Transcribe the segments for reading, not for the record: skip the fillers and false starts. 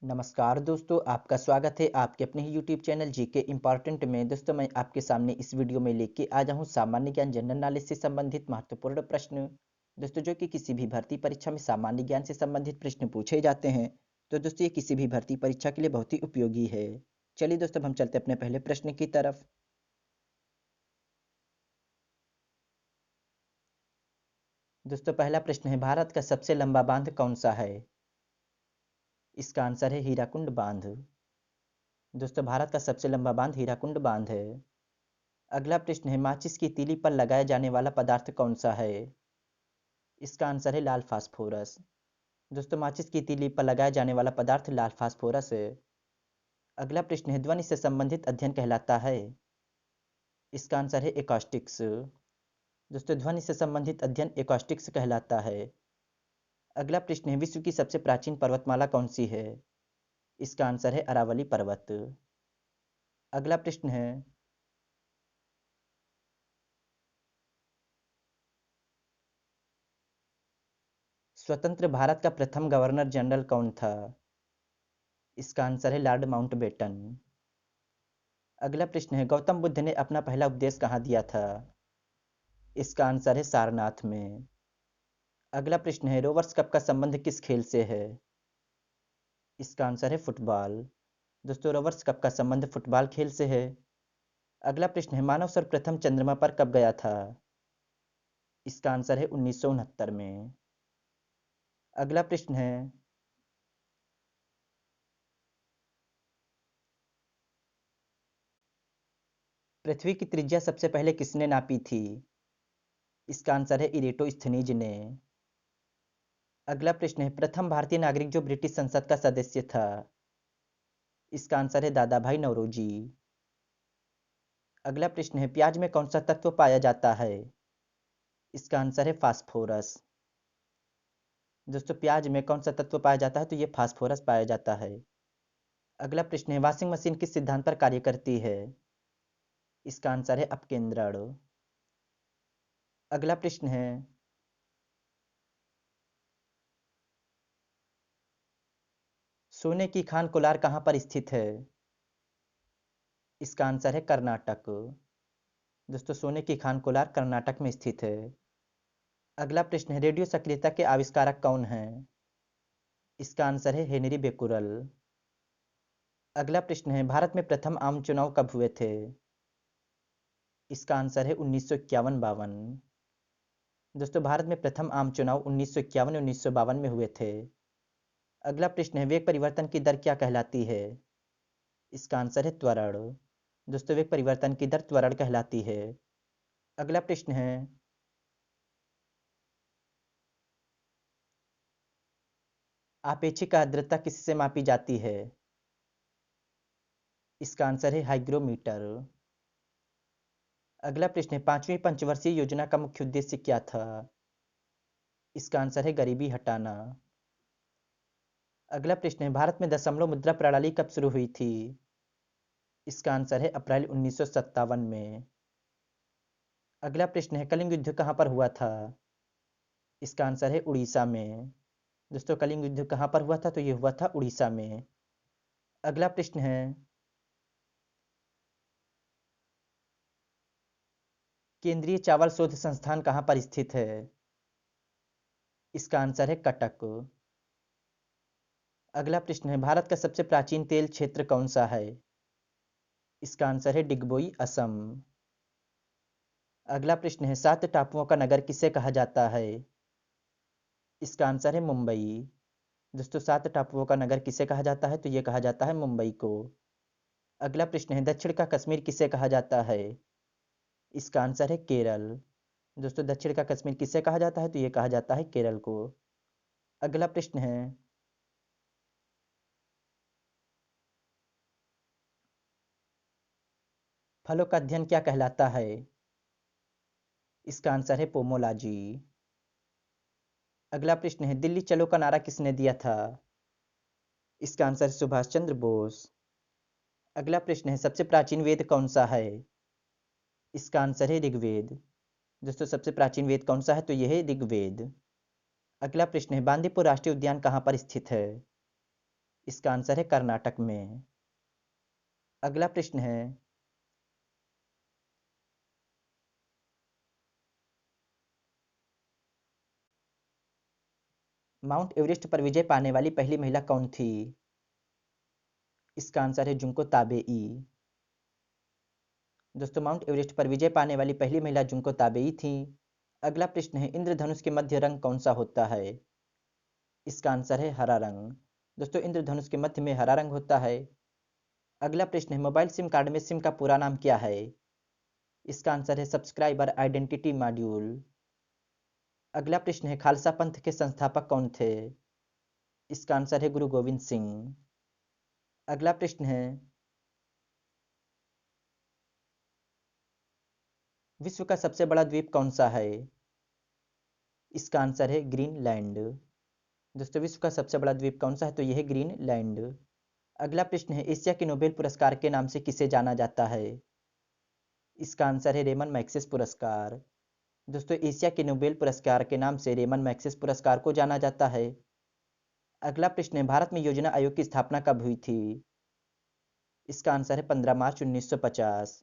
नमस्कार दोस्तों, आपका स्वागत है आपके अपने ही यूट्यूब चैनल जीके इम्पोर्टेंट में। दोस्तों, मैं आपके सामने इस वीडियो में लेके आया हूँ सामान्य ज्ञान जनरल नॉलेज से संबंधित महत्वपूर्ण प्रश्न। दोस्तों, जो कि किसी भी भर्ती परीक्षा में सामान्य ज्ञान से संबंधित प्रश्न पूछे जाते हैं। तो दोस्तों, ये किसी भी भर्ती परीक्षा के लिए बहुत ही उपयोगी है। चलिए दोस्तों, अब हम चलते हैं अपने पहले प्रश्न की तरफ। दोस्तों, पहला प्रश्न है, भारत का सबसे लंबा बांध कौन सा है? इसका आंसर है हीराकुंड बांध। दोस्तों, भारत का सबसे लंबा बांध हीराकुंड बांध है। अगला प्रश्न है, माचिस की तीली पर लगाया जाने वाला पदार्थ कौन सा है? इसका आंसर है लाल फास्फोरस। दोस्तों, माचिस की तीली पर लगाया जाने वाला पदार्थ लाल फास्फोरस है। अगला प्रश्न है, ध्वनि से संबंधित अध्ययन कहलाता है? इसका आंसर है एकॉस्टिक्स। दोस्तों, ध्वनि से संबंधित अध्ययन एकॉस्टिक्स कहलाता है। अगला प्रश्न है, विश्व की सबसे प्राचीन पर्वतमाला कौन सी है? इसका आंसर है अरावली पर्वत। अगला प्रश्न है, स्वतंत्र भारत का प्रथम गवर्नर जनरल कौन था? इसका आंसर है लॉर्ड माउंटबेटन। अगला प्रश्न है, गौतम बुद्ध ने अपना पहला उपदेश कहाँ दिया था? इसका आंसर है सारनाथ में। अगला प्रश्न है, रोवर्स कप का संबंध किस खेल से है? इसका आंसर है फुटबॉल। दोस्तों, रोवर्स कप का संबंध फुटबॉल खेल से है। अगला प्रश्न है, मानव सर्वप्रथम चंद्रमा पर कब गया था? इसका आंसर है 1969 में। अगला प्रश्न है, पृथ्वी की त्रिज्या सबसे पहले किसने नापी थी? इसका आंसर है इरेटोस्थनीज ने। अगला प्रश्न है, प्रथम भारतीय नागरिक जो ब्रिटिश संसद का सदस्य था? इसका आंसर है दादा भाई नौरोजी। अगला प्रश्न है, प्याज में कौन सा तत्व पाया जाता है? इसका आंसर है फास्फोरस। दोस्तों, प्याज में कौन सा तत्व पाया जाता है? तो ये फास्फोरस पाया जाता है। अगला प्रश्न है, वॉशिंग मशीन किस सिद्धांत पर कार्य करती है? इसका आंसर है अपकेंद्रण। अगला प्रश्न है, सोने की खान कोलार कहाँ पर स्थित है? इसका आंसर है कर्नाटक। दोस्तों, सोने की खान कोलार कर्नाटक में स्थित है। अगला प्रश्न है, रेडियो सक्रियता के आविष्कारक कौन हैं? इसका आंसर है हेनरी बेकुरल। अगला प्रश्न है, भारत में प्रथम आम चुनाव कब हुए थे? इसका आंसर है 1951-52। दोस्तों, भारत में प्रथम आम चुनाव 1951-1952 में हुए थे। अगला प्रश्न है, वेग परिवर्तन की दर क्या कहलाती है? इसका आंसर है त्वरण। दोस्तों, वेग परिवर्तन की दर त्वरण कहलाती है। अगला प्रश्न है, आपेक्षिक आर्द्रता किससे मापी जाती है? इसका आंसर है हाइग्रोमीटर। अगला प्रश्न है, पांचवी पंचवर्षीय योजना का मुख्य उद्देश्य क्या था? इसका आंसर है गरीबी हटाना। अगला प्रश्न है, भारत में दशमलव मुद्रा प्रणाली कब शुरू हुई थी? इसका आंसर है अप्रैल 1957 में। अगला प्रश्न है, कलिंग युद्ध कहाँ पर हुआ था? इसका आंसर है उड़ीसा में। दोस्तों, कलिंग युद्ध कहाँ पर हुआ था? तो ये हुआ था उड़ीसा में। अगला प्रश्न है, केंद्रीय चावल शोध संस्थान कहाँ पर स्थित है? इसका आंसर है कटक। अगला प्रश्न है, भारत का सबसे प्राचीन तेल क्षेत्र कौन सा है? इसका आंसर है डिगबोई, असम। अगला प्रश्न है, सात टापुओं का नगर किसे कहा जाता है? इसका आंसर है मुंबई। दोस्तों, सात टापुओं का नगर किसे कहा जाता है? तो ये कहा जाता है मुंबई को। अगला प्रश्न है, दक्षिण का कश्मीर किसे कहा जाता है? इसका आंसर है केरल। दोस्तों, दक्षिण का कश्मीर किसे कहा जाता है? तो ये कहा जाता है केरल को। अगला प्रश्न है, फलों का अध्ययन क्या कहलाता है? इसका आंसर है पोमोलॉजी। अगला प्रश्न है, दिल्ली चलो का नारा किसने दिया था? इसका आंसर है सुभाष चंद्र बोस। अगला प्रश्न है, सबसे प्राचीन वेद कौन सा है? इसका आंसर है ऋग्वेद। दोस्तों, सबसे प्राचीन वेद कौन सा है? तो यह है ऋग्वेद। अगला प्रश्न है, बांदीपुर राष्ट्रीय उद्यान कहाँ पर स्थित है? इसका आंसर है कर्नाटक में। अगला प्रश्न है, माउंट एवरेस्ट पर विजय पाने वाली पहली महिला कौन थी? इसका आंसर है जुंको ताबेई। दोस्तों, माउंट एवरेस्ट पर विजय पाने वाली पहली महिला जुंको ताबेई थी। अगला प्रश्न है, इंद्रधनुष के मध्य रंग कौन सा होता है? इसका आंसर है हरा रंग। दोस्तों, इंद्रधनुष के मध्य में हरा रंग होता है। अगला प्रश्न है, मोबाइल सिम कार्ड में सिम का पूरा नाम क्या है? इसका आंसर है सब्सक्राइबर आइडेंटिटी मॉड्यूल। अगला प्रश्न है, खालसा पंथ के संस्थापक कौन थे? इसका आंसर है गुरु गोविंद सिंह। अगला प्रश्न है, विश्व का सबसे बड़ा द्वीप कौन सा है? इसका आंसर है ग्रीनलैंड। दोस्तों, विश्व का सबसे बड़ा द्वीप कौन सा है? तो यह है ग्रीनलैंड। अगला प्रश्न है, एशिया के नोबेल पुरस्कार के नाम से किसे जाना जाता है? इसका आंसर है रेमन मैग्सेस पुरस्कार। दोस्तों, एशिया के नोबेल पुरस्कार के नाम से रेमन मैग्सेस पुरस्कार को जाना जाता है। अगला प्रश्न है, भारत में योजना आयोग की स्थापना कब हुई थी? इसका आंसर है 15 मार्च 1950।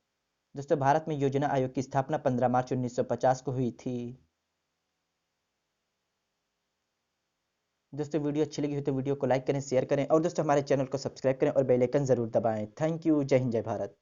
दोस्तों, भारत में योजना आयोग की स्थापना 15 मार्च 1950 को हुई थी। दोस्तों, वीडियो अच्छी लगी हो तो वीडियो को लाइक करें, शेयर करें और दोस्तों हमारे चैनल को सब्सक्राइब करें और बेल आइकन जरूर दबाएं। Thank you. जय हिंद, जय भारत।